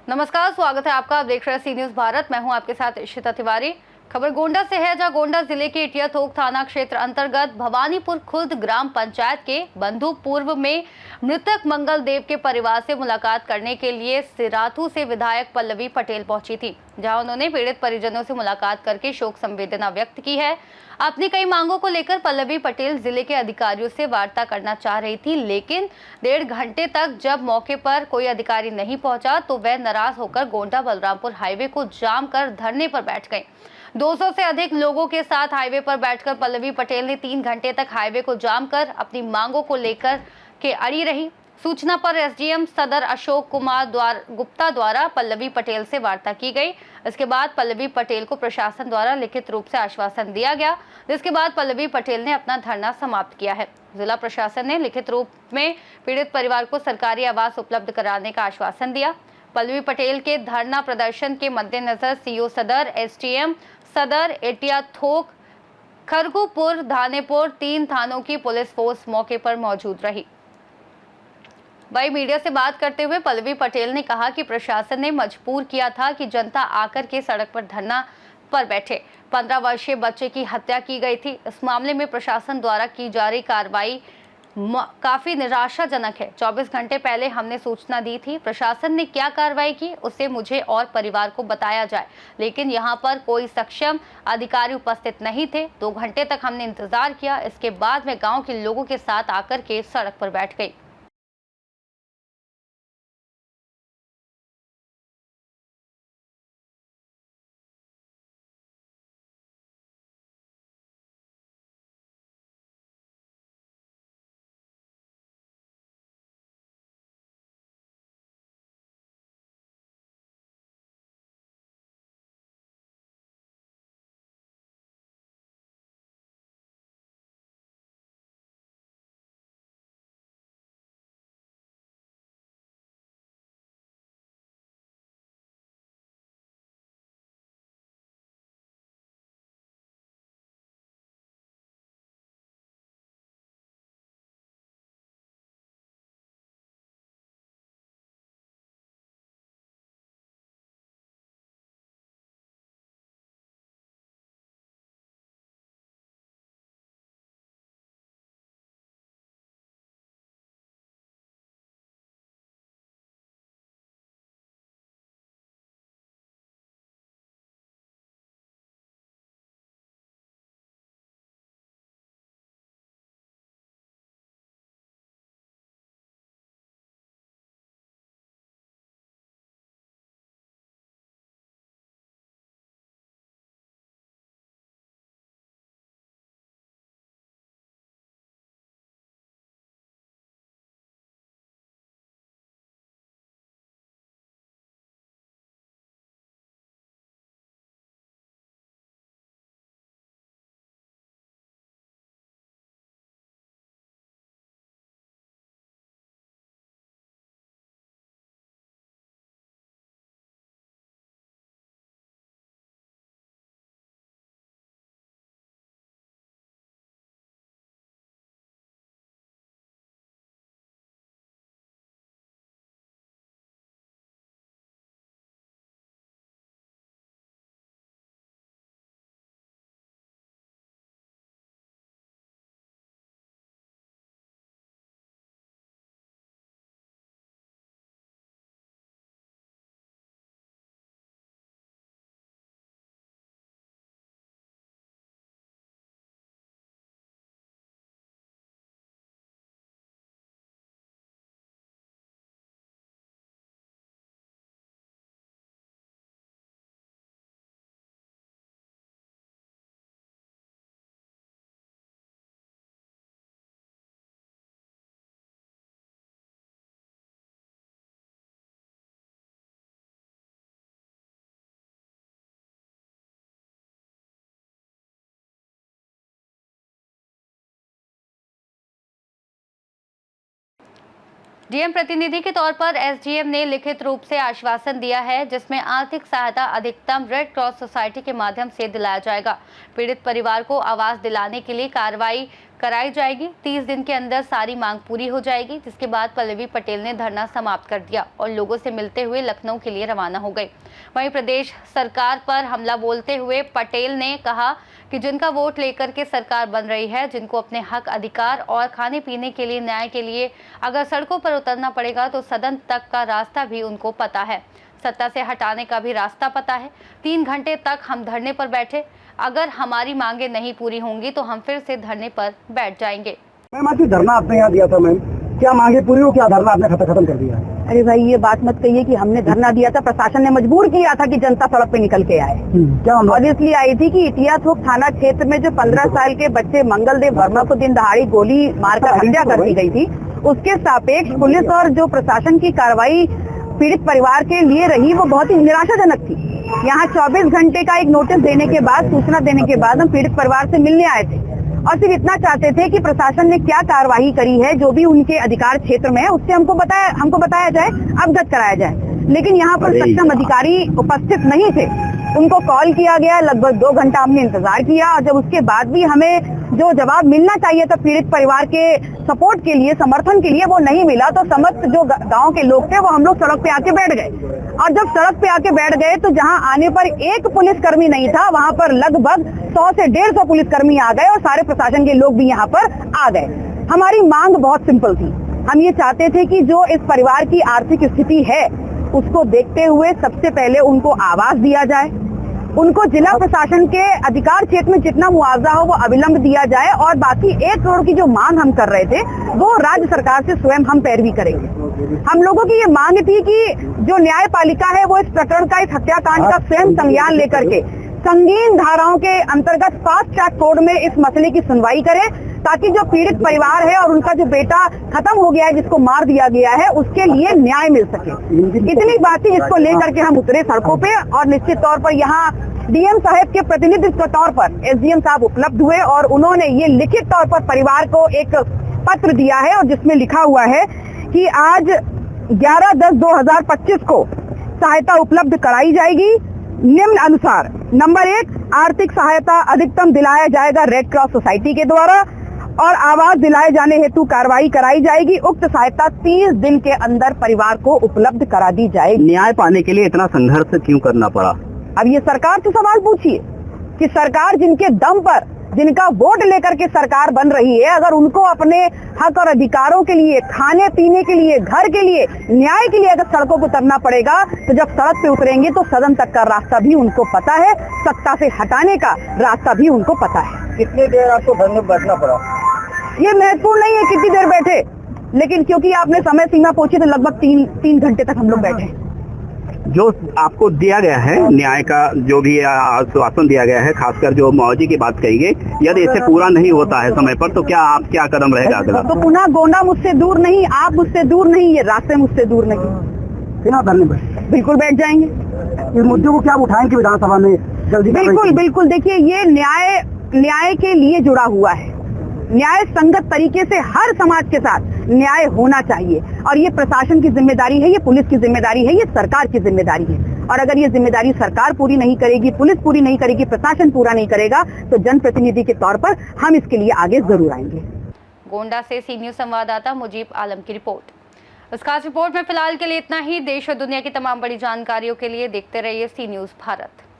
नमस्कार, स्वागत है आपका। आप देख रहे हैं सी न्यूज भारत। मैं हूं आपके साथ इशिता तिवारी। खबर गोंडा से है, जहां गोंडा जिले के इटिया थोक थाना क्षेत्र अंतर्गत भवानीपुर खुर्द ग्राम पंचायत के बंधु पूर्व में मृतक मंगल देव के परिवार से मुलाकात करने के लिए सिराथू से विधायक पल्लवी पटेल पहुंची थी, जहां उन्होंने पीड़ित परिजनों से मुलाकात करके शोक संवेदना व्यक्त की है। अपनी कई मांगों को लेकर पल्लवी पटेल जिले के अधिकारियों से वार्ता करना चाह रही थी, लेकिन 1.5 घंटे तक जब मौके पर कोई अधिकारी नहीं पहुंचा तो वह नाराज होकर गोंडा बलरामपुर हाईवे को जाम कर धरने पर बैठ गई। 200 से अधिक लोगों के साथ हाईवे पर बैठकर पल्लवी पटेल ने 3 घंटे तक हाईवे को जाम कर अपनी मांगों को लेकर के अड़ी रही। सूचना पर एसडीएम सदर अशोक कुमार गुप्ता द्वारा पल्लवी पटेल से वार्ता की गई। इसके बाद पल्लवी पटेल को प्रशासन द्वारा लिखित रूप से आश्वासन दिया गया, जिसके बाद पल्लवी पटेल ने अपना धरना समाप्त किया है। जिला प्रशासन ने लिखित रूप में पीड़ित परिवार को सरकारी आवास उपलब्ध कराने का आश्वासन दिया। पल्लवी पटेल के धरना प्रदर्शन के मद्देनजर सीओ सदर, एसडीएम सदर, इटिया थोक, खरगुपुर, धानेपुर 3 थानों की पुलिस फोर्स मौके पर मौजूद रही। वही मीडिया से बात करते हुए पल्लवी पटेल ने कहा कि प्रशासन ने मजबूर किया था कि जनता आकर के सड़क पर धरना पर बैठे। 15 वर्षीय बच्चे की हत्या की गई थी। इस मामले में प्रशासन द्वारा की जा रही कार्रवाई काफी निराशाजनक है। 24 घंटे पहले हमने सूचना दी थी, प्रशासन ने क्या कार्रवाई की उसे मुझे और परिवार को बताया जाए, लेकिन यहां पर कोई सक्षम अधिकारी उपस्थित नहीं थे। 2 घंटे तक हमने इंतजार किया, इसके बाद मैं गांव के लोगों के साथ आकर के सड़क पर बैठ गई। डीएम प्रतिनिधि के तौर पर एसडीएम ने लिखित रूप से आश्वासन दिया है, जिसमें आर्थिक सहायता अधिकतम रेड क्रॉस सोसाइटी के माध्यम से दिलाया जाएगा। पीड़ित परिवार को आवास दिलाने के लिए कार्रवाई कराई जाएगी। 30 दिन के अंदर सारी मांग पूरी हो जाएगी, जिसके बाद पल्लवी पटेल ने धरना समाप्त कर दिया और लोगों से मिलते हुए लखनऊ के लिए रवाना हो गई। वहीं प्रदेश सरकार पर हमला बोलते हुए पटेल ने कहा कि जिनका वोट लेकर के सरकार बन रही है, जिनको अपने हक अधिकार और खाने पीने के लिए, न्याय के लिए अगर सड़कों पर उतरना पड़ेगा तो सदन तक का रास्ता भी उनको पता है, सत्ता से हटाने का भी रास्ता पता है। 3 घंटे तक हम धरने पर बैठे, अगर हमारी मांगे नहीं पूरी होंगी तो हम फिर से धरने पर बैठ जाएंगे। मैम, आज धरना आपने यहाँ दिया था, मैम क्या मांगे पूरी हो, क्या धरना आपने खत्म कर दिया? अरे भाई, ये बात मत कहिए कि हमने धरना दिया था। प्रशासन ने मजबूर किया था कि जनता सड़क पे निकल के आए। क्या और इसलिए आई थी कि इटिया थोक थाना क्षेत्र में जो 15 साल के बच्चे मंगलदेव वर्मा को दिन दहाड़ी गोली मारकर हत्या कर दी गई थी, उसके सापेक्ष पुलिस और जो प्रशासन की कार्रवाई पीड़ित परिवार के लिए रही, वो बहुत ही निराशाजनक थी। यहाँ 24 घंटे का एक नोटिस देने के बाद, सूचना देने के बाद हम पीड़ित परिवार से मिलने आए थे और सिर्फ इतना चाहते थे कि प्रशासन ने क्या कार्रवाई करी है, जो भी उनके अधिकार क्षेत्र में है, उससे हमको बताया जाए, अवगत कराया जाए। लेकिन यहाँ पर सक्षम अधिकारी उपस्थित नहीं थे। उनको कॉल किया गया, लगभग 2 घंटा हमने इंतजार किया और जब उसके बाद भी हमें जो जवाब मिलना चाहिए था पीड़ित परिवार के सपोर्ट के लिए, समर्थन के लिए, वो नहीं मिला। तो समस्त जो गांव के लोग थे वो हम लोग सड़क पे आके बैठ गए और जब सड़क पे आके बैठ गए तो जहां आने पर एक पुलिसकर्मी नहीं था, वहां पर लगभग 100 से 150 पुलिसकर्मी आ गए और सारे प्रशासन के लोग भी यहाँ पर आ गए। हमारी मांग बहुत सिंपल थी। हम ये चाहते थे कि जो इस परिवार की आर्थिक स्थिति है उसको देखते हुए सबसे पहले उनको आवास दिया जाए, उनको जिला प्रशासन के अधिकार क्षेत्र में जितना मुआवजा हो वो अविलंब दिया जाए और बाकी 1 करोड़ की जो मांग हम कर रहे थे वो राज्य सरकार से स्वयं हम पैरवी करेंगे। हम लोगों की ये मांग थी कि जो न्यायपालिका है वो इस प्रकरण का, इस हत्याकांड का स्वयं संज्ञान लेकर के संगीन धाराओं के अंतर्गत फास्ट ट्रैक कोर्ट में इस मसले की सुनवाई करे, ताकि जो पीड़ित परिवार है और उनका जो बेटा खत्म हो गया है, जिसको मार दिया गया है, उसके लिए न्याय मिल सके। इतनी बात ही जिसको लेकर के हम उतरे सड़कों पे और निश्चित तौर पर यहाँ डीएम साहब के प्रतिनिधित्व के तौर पर एसडीएम साहब उपलब्ध हुए और उन्होंने ये लिखित तौर पर परिवार को एक पत्र दिया है और जिसमें लिखा हुआ है कि आज 11/10/2025 को सहायता उपलब्ध कराई जाएगी निम्न अनुसार। नंबर 1, आर्थिक सहायता अधिकतम दिलाया जाएगा रेड क्रॉस सोसाइटी के द्वारा और आवास दिलाए जाने हेतु कार्रवाई कराई जाएगी। उक्त सहायता 30 दिन के अंदर परिवार को उपलब्ध करा दी जाएगी। न्याय पाने के लिए इतना संघर्ष क्यों करना पड़ा? अब ये सरकार से सवाल पूछिए कि सरकार जिनके दम पर, जिनका वोट लेकर के सरकार बन रही है, अगर उनको अपने हक और अधिकारों के लिए, खाने पीने के लिए, घर के लिए, न्याय के लिए अगर सड़कों पर उतरना पड़ेगा, तो जब सड़क पे उतरेंगे तो सदन तक का रास्ता भी उनको पता है, सत्ता से हटाने का रास्ता भी उनको पता है। कितनी देर आपको धरने में बैठना पड़ा? ये महत्वपूर्ण नहीं है कितनी देर बैठे, लेकिन क्योंकि आपने समय सीमा पूछी तो लगभग 3 घंटे तक हम लोग बैठे। जो आपको दिया गया है न्याय का, जो भी आश्वासन दिया गया है, खासकर जो मुआवजे की बात कही गई, यदि इसे पूरा नहीं होता है समय पर तो क्या कदम रहेगा अगला? तो पुनः गोंडा मुझसे दूर नहीं, आप मुझसे दूर नहीं, ये रास्ते मुझसे दूर नहीं। बिना धरने पर बिल्कुल बैठ जाएंगे। इस मुद्दे को क्या उठाएंगे विधानसभा में जल्दी? बिल्कुल देखिए, ये न्याय के लिए जुड़ा हुआ है। न्याय संगत तरीके से हर समाज के साथ न्याय होना चाहिए और ये प्रशासन की जिम्मेदारी है, ये पुलिस की जिम्मेदारी है, ये सरकार की जिम्मेदारी है। और अगर ये जिम्मेदारी सरकार पूरी नहीं करेगी, पुलिस पूरी नहीं करेगी, प्रशासन पूरा नहीं करेगा, तो जनप्रतिनिधि के तौर पर हम इसके लिए आगे जरूर आएंगे। गोंडा से सी न्यूज संवाददाता मुजीब आलम की रिपोर्ट। इस खास रिपोर्ट में फिलहाल के लिए इतना ही। देश और दुनिया की तमाम बड़ी जानकारियों के लिए देखते रहिए सी न्यूज भारत।